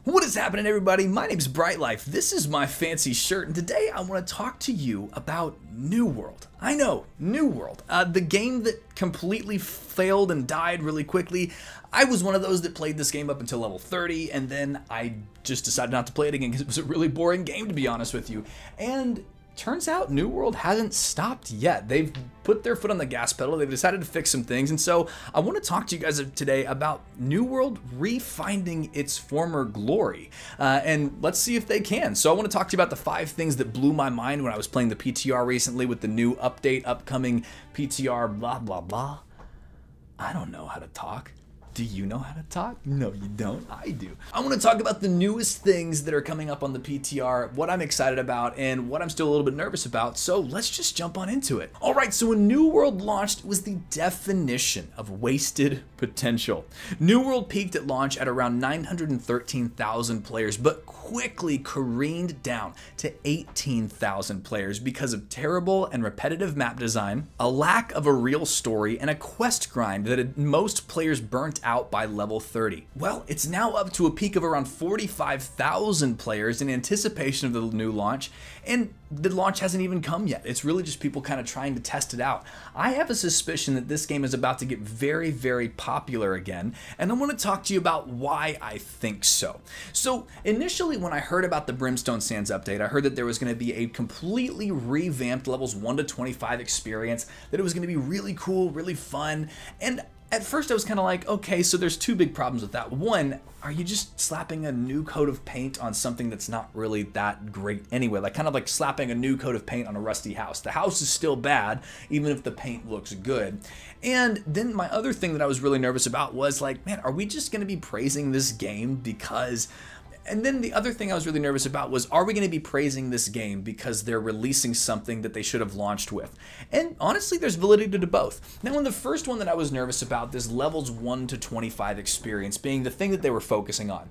What is happening, everybody? My name's Bright Life. This is my fancy shirt, and today I want to talk to you about New World. I know, New World, the game that completely failed and died really quickly. I was one of those that played this game up until level 30, and then I just decided not to play it again because it was a really boring game, to be honest with you. And turns out New World hasn't stopped yet. They've put their foot on the gas pedal. They've decided to fix some things. And so I want to talk to you guys today about New World refinding its former glory. And let's see if they can. So I want to talk to you about the 5 things that blew my mind when I was playing the PTR recently with the new update, upcoming PTR, blah, blah, blah. I don't know how to talk. Do you know how to talk? No, you don't. I do. I want to talk about the newest things that are coming up on the PTR, what I'm excited about, and what I'm still a little bit nervous about. So let's just jump on into it. All right, so when New World launched, it was the definition of wasted potential. New World peaked at launch at around 913,000 players, but quickly careened down to 18,000 players because of terrible and repetitive map design, a lack of a real story, and a quest grind that had most players burnt out by level 30. Well, it's now up to a peak of around 45,000 players in anticipation of the new launch, and the launch hasn't even come yet. It's really just people kind of trying to test it out. I have a suspicion that this game is about to get very, very popular again, and I want to talk to you about why I think so. So initially when I heard about the Brimstone Sands update, I heard that there was going to be a completely revamped levels 1 to 25 experience, that it was going to be really cool, really fun, and at first I was kind of like, okay, so there's 2 big problems with that. One, are you just slapping a new coat of paint on something that's not really that great anyway? Like kind of like slapping a new coat of paint on a rusty house. The house is still bad, even if the paint looks good. And then my other thing that I was really nervous about was like, man, are we just going to be praising this game because... And then the other thing I was really nervous about was, are we going to be praising this game because they're releasing something that they should have launched with? And honestly, there's validity to both. Now, in the first one that I was nervous about, this levels 1 to 25 experience being the thing that they were focusing on.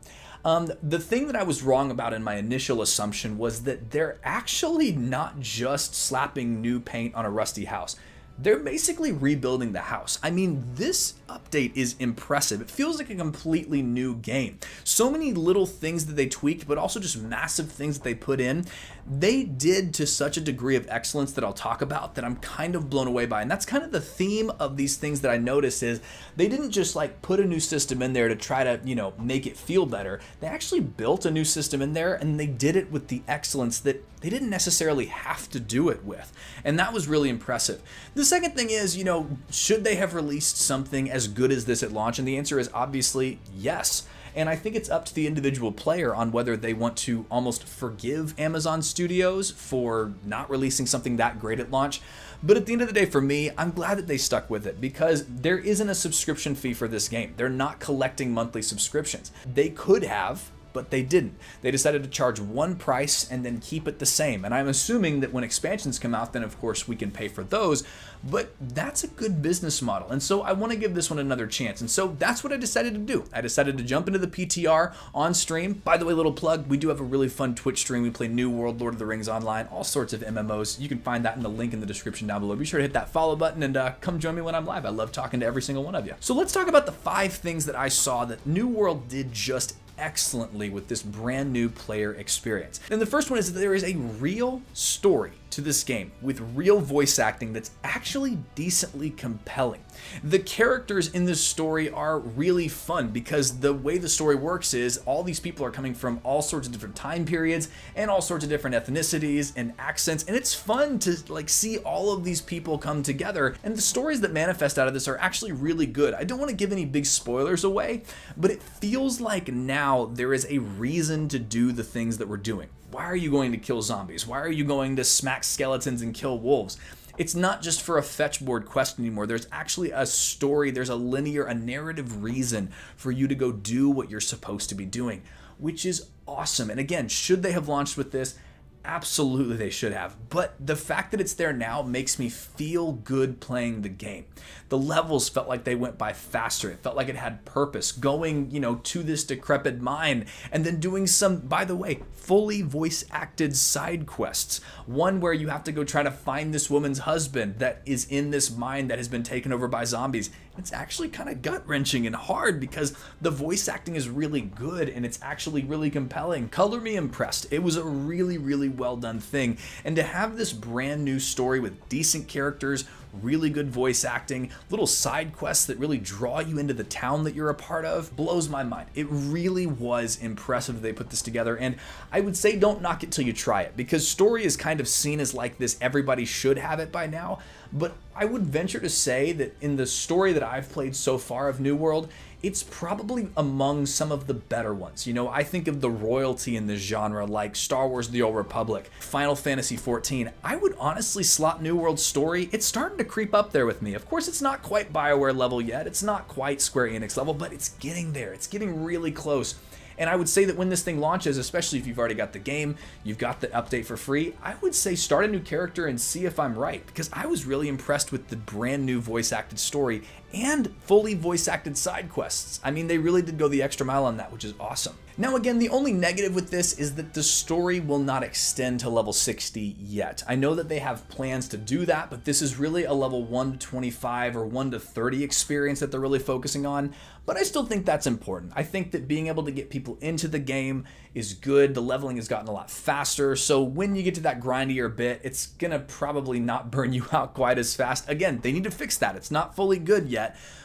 The thing that I was wrong about in my initial assumption was that they're actually not just slapping new paint on a rusty house. They're basically rebuilding the house. I mean, this update is impressive. It feels like a completely new game. So many little things that they tweaked, but also just massive things that they put in. They did to such a degree of excellence that I'll talk about that I'm kind of blown away by. And that's kind of the theme of these things that I notice is they didn't just like put a new system in there to try to, you know, make it feel better. They actually built a new system in there and they did it with the excellence that they didn't necessarily have to do it with. And that was really impressive. The second thing is, you know, should they have released something as good as this at launch? And the answer is obviously yes. And I think it's up to the individual player on whether they want to almost forgive Amazon Studios for not releasing something that great at launch. But at the end of the day, for me, I'm glad that they stuck with it because there isn't a subscription fee for this game. They're not collecting monthly subscriptions. They could have, but they didn't. They decided to charge one price and then keep it the same. And I'm assuming that when expansions come out, then of course we can pay for those, but that's a good business model. And so I want to give this one another chance. And so that's what I decided to do. I decided to jump into the PTR on stream. By the way, little plug, we do have a really fun Twitch stream. We play New World, Lord of the Rings Online, all sorts of MMOs. You can find that in the link in the description down below. Be sure to hit that follow button and come join me when I'm live. I love talking to every single one of you. So let's talk about the 5 things that I saw that New World did just excellently with this brand new player experience. And the first one is that there is a real story to this game with real voice acting that's actually decently compelling. The characters in this story are really fun because the way the story works is all these people are coming from all sorts of different time periods and all sorts of different ethnicities and accents, and it's fun to like see all of these people come together, and the stories that manifest out of this are actually really good. I don't want to give any big spoilers away, but it feels like now there is a reason to do the things that we're doing. Why are you going to kill zombies? Why are you going to smack skeletons and kill wolves? It's not just for a fetch board quest anymore. There's actually a story, there's a linear, a narrative reason for you to go do what you're supposed to be doing, which is awesome. And again, should they have launched with this? Absolutely they should have, but the fact that it's there now makes me feel good playing the game. The levels felt like they went by faster. It felt like it had purpose, going, you know, to this decrepit mine and then doing some, by the way, fully voice acted side quests. One where you have to go try to find this woman's husband that is in this mine that has been taken over by zombies. it's actually kind of gut-wrenching and hard because the voice acting is really good and it's actually really compelling. Color me impressed. It was a really, really well done thing. And to have this brand new story with decent characters, really good voice acting, little side quests that really draw you into the town that you're a part of, blows my mind. It really was impressive that they put this together, and I would say don't knock it till you try it, because story is kind of seen as like this, everybody should have it by now, but I would venture to say that in the story that I've played so far of New World, it's probably among some of the better ones. You know, I think of the royalty in this genre like Star Wars The Old Republic, Final Fantasy XIV. I would honestly slot New World's story. It's starting to creep up there with me. Of course, it's not quite BioWare level yet. It's not quite Square Enix level, but it's getting there. It's getting really close. And I would say that when this thing launches, especially if you've already got the game, you've got the update for free, I would say start a new character and see if I'm right, because I was really impressed with the brand new voice acted story and fully voice acted side quests. I mean, they really did go the extra mile on that, which is awesome. Now again, the only negative with this is that the story will not extend to level 60 yet. I know that they have plans to do that, but this is really a level 1 to 25 or 1 to 30 experience that they're really focusing on, but I still think that's important. I think that being able to get people into the game is good. The leveling has gotten a lot faster, so when you get to that grindier bit, it's gonna probably not burn you out quite as fast. Again, they need to fix that. It's not fully good yet,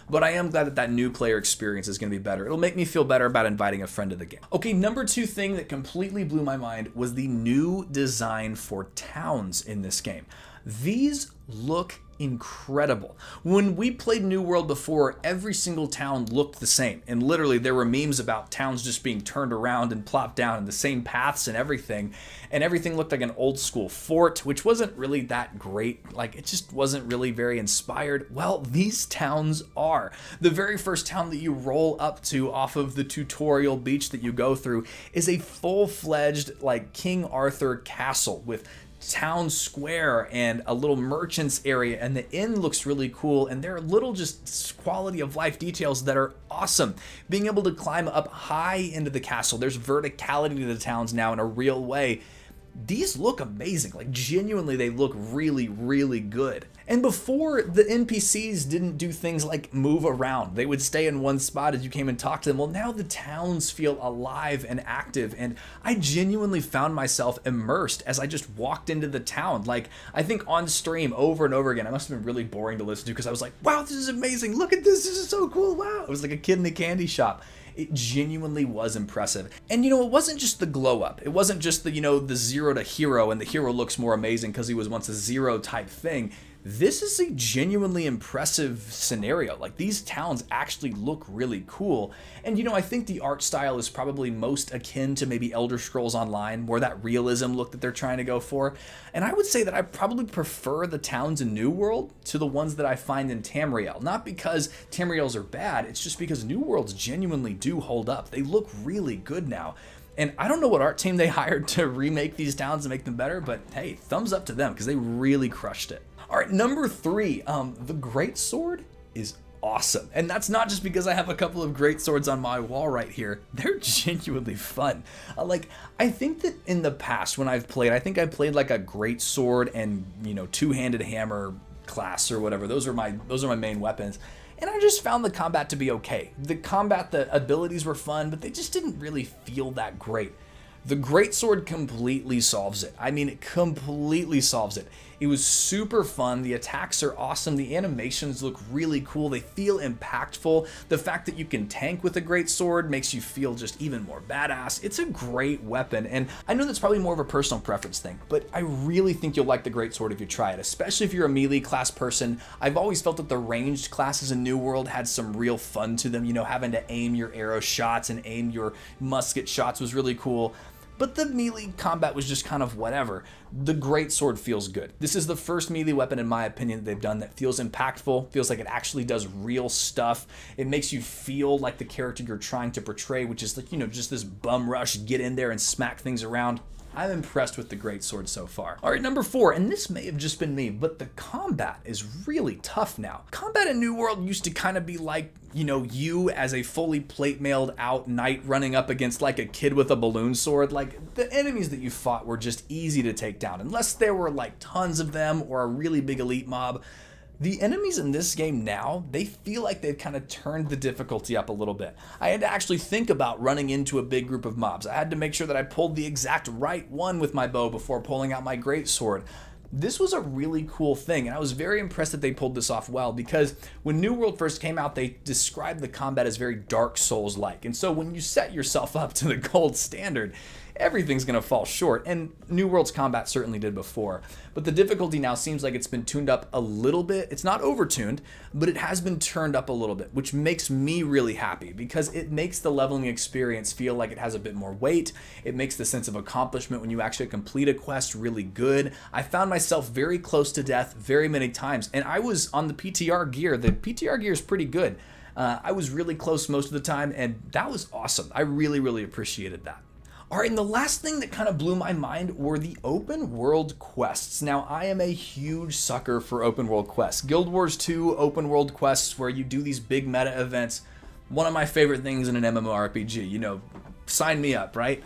but I am glad that that new player experience is going to be better. It'll make me feel better about inviting a friend to the game. Okay, number 2 thing that completely blew my mind was the new design for towns in this game. These look incredible. When we played New World before, every single town looked the same, and literally there were memes about towns just being turned around and plopped down in the same paths and everything looked like an old school fort, which wasn't really that great. Like, it just wasn't really very inspired. Well, these towns are. The very first town that you roll up to off of the tutorial beach that you go through is a full-fledged like King Arthur castle with town square and a little merchants area, and the inn looks really cool, and there are little just quality of life details that are awesome. Being able to climb up high into the castle, there's verticality to the towns now in a real way. These look amazing. Like, genuinely, they look really, really good. And before, the NPCs didn't do things like move around. They would stay in one spot as you came and talked to them. Well, now the towns feel alive and active, and I genuinely found myself immersed as I just walked into the town. Like, I think on stream over and over again, I must have been really boring to listen to because I was like, wow, this is amazing. Look at this. This is so cool. Wow. It was like a kid in a candy shop. It genuinely was impressive. And you know, it wasn't just the glow up. It wasn't just the, you know, the 0 to hero and the hero looks more amazing because he was once a 0 type thing. This is a genuinely impressive scenario. Like, these towns actually look really cool. And you know, I think the art style is probably most akin to maybe Elder Scrolls Online, more that realism look that they're trying to go for. And I would say that I probably prefer the towns in New World to the ones that I find in Tamriel. Not because Tamriels are bad, it's just because New Worlds genuinely do hold up. They look really good now. And I don't know what art team they hired to remake these towns and make them better, but hey, thumbs up to them because they really crushed it. All right, number 3, the Greatsword is awesome. And that's not just because I have a couple of Greatswords on my wall right here. They're genuinely fun. I think that in the past when I've played, I think I played like a Greatsword and, you know, two-handed hammer class or whatever. Those are my main weapons. And I just found the combat to be okay. The abilities were fun, but they just didn't really feel that great. The Greatsword completely solves it. I mean, it completely solves it. It was super fun. The attacks are awesome. The animations look really cool. They feel impactful. The fact that you can tank with a Greatsword makes you feel just even more badass. It's a great weapon, and I know that's probably more of a personal preference thing, but I really think you'll like the Greatsword if you try it, especially if you're a melee class person. I've always felt that the ranged classes in New World had some real fun to them. You know, having to aim your arrow shots and aim your musket shots was really cool. But the melee combat was just kind of whatever. The Greatsword feels good. This is the first melee weapon, in my opinion, that they've done that feels impactful, feels like it actually does real stuff. It makes you feel like the character you're trying to portray, which is like, you know, just this bum rush, get in there and smack things around. I'm impressed with the Greatsword so far. All right, number 4, and this may have just been me, but the combat is really tough now. Combat in New World used to kind of be like, you know, you as a fully plate-mailed out knight running up against like a kid with a balloon sword. Like, the enemies that you fought were just easy to take down, unless there were like tons of them or a really big elite mob. The enemies in this game now, they feel like they've kind of turned the difficulty up a little bit. I had to actually think about running into a big group of mobs. I had to make sure that I pulled the exact right one with my bow before pulling out my greatsword. This was a really cool thing, and I was very impressed that they pulled this off well, because when New World first came out, they described the combat as very Dark Souls-like. And so when you set yourself up to the gold standard, everything's going to fall short, and New World's combat certainly did before. But the difficulty now seems like it's been tuned up a little bit. It's not over-tuned, but it has been turned up a little bit, which makes me really happy, because it makes the leveling experience feel like it has a bit more weight. It makes the sense of accomplishment when you actually complete a quest really good. I found myself very close to death very many times, and I was on the PTR gear. The PTR gear is pretty good. I was really close most of the time, and that was awesome. I really, really appreciated that. All right, and the last thing that kind of blew my mind were the open world quests. Now, I am a huge sucker for open world quests. Guild Wars 2 open world quests where you do these big meta events. One of my favorite things in an MMORPG, you know, sign me up, right?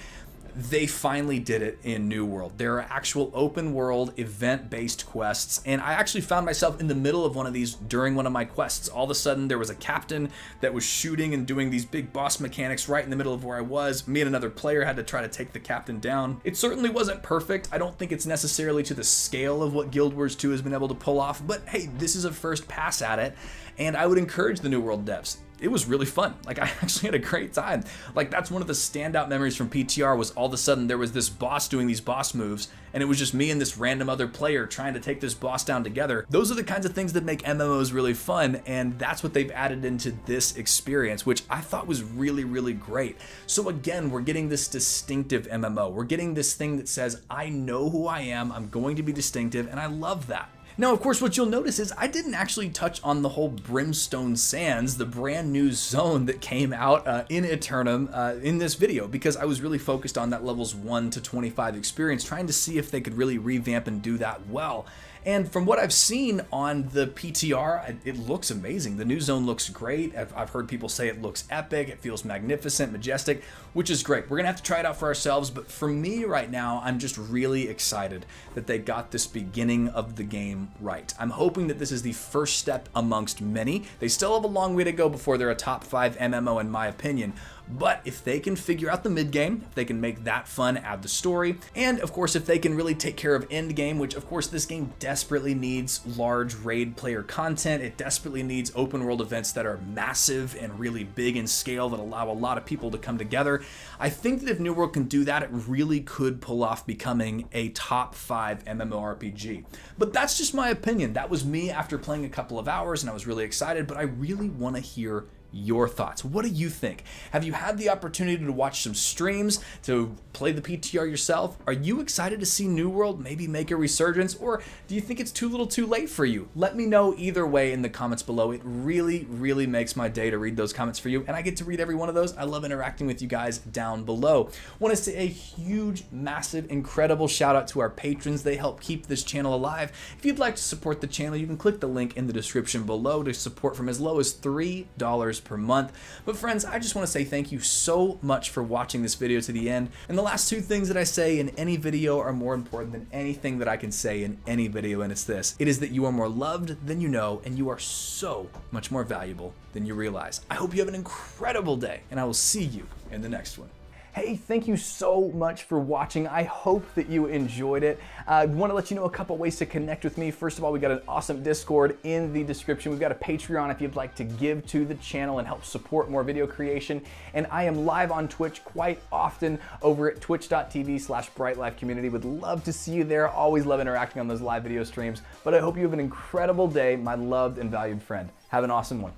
They finally did it in New World. There are actual open world event-based quests, and I actually found myself in the middle of one of these during one of my quests. All of a sudden, there was a captain that was shooting and doing these big boss mechanics right in the middle of where I was. Me and another player had to try to take the captain down. It certainly wasn't perfect. I don't think it's necessarily to the scale of what Guild Wars 2 has been able to pull off, but hey, this is a first pass at it, and I would encourage the New World devs. It was really fun. Like, I actually had a great time. Like, that's one of the standout memories from PTR, was all of a sudden there was this boss doing these boss moves, and it was just me and this random other player trying to take this boss down together. Those are the kinds of things that make MMOs really fun, and that's what they've added into this experience, which I thought was really, really great. So again, we're getting this distinctive MMO. We're getting this thing that says, I know who I am, I'm going to be distinctive, and I love that. Now, of course, what you'll notice is I didn't actually touch on the whole Brimstone Sands, the brand new zone that came out in Eternum in this video, because I was really focused on that levels 1 to 25 experience, trying to see if they could really revamp and do that well. And from what I've seen on the PTR, it looks amazing. The new zone looks great. I've heard people say it looks epic, it feels magnificent, majestic, which is great. We're gonna have to try it out for ourselves, but for me right now, I'm just really excited that they got this beginning of the game right. I'm hoping that this is the first step amongst many. They still have a long way to go before they're a top 5 MMO in my opinion. But if they can figure out the mid game, if they can make that fun, add the story, and of course if they can really take care of end game, which of course this game desperately needs large raid player content, it desperately needs open world events that are massive and really big in scale that allow a lot of people to come together. I think that if New World can do that, it really could pull off becoming a top 5 MMORPG. But that's just my opinion. That was me after playing a couple of hours, and I was really excited, but I really want to hear your thoughts. What do you think? Have you had the opportunity to watch some streams, to play the PTR yourself? Are you excited to see New World maybe make a resurgence, or do you think it's too little too late for you? Let me know either way in the comments below. It really, really makes my day to read those comments for you, and I get to read every one of those. I love interacting with you guys down below. Want to say a huge, massive, incredible shout out to our patrons. They help keep this channel alive. If you'd like to support the channel, you can click the link in the description below to support from as low as $3 per month. But friends, I just want to say thank you so much for watching this video to the end. And the last 2 things that I say in any video are more important than anything that I can say in any video, and it's this. It is that you are more loved than you know, and you are so much more valuable than you realize. I hope you have an incredible day, and I will see you in the next one. Hey, thank you so much for watching. I hope that you enjoyed it. I want to let you know a couple ways to connect with me. First of all, we got an awesome Discord in the description. We've got a Patreon if you'd like to give to the channel and help support more video creation. And I am live on Twitch quite often over at twitch.tv/brightlifecommunity. Would love to see you there. Always love interacting on those live video streams. But I hope you have an incredible day, my loved and valued friend. Have an awesome one.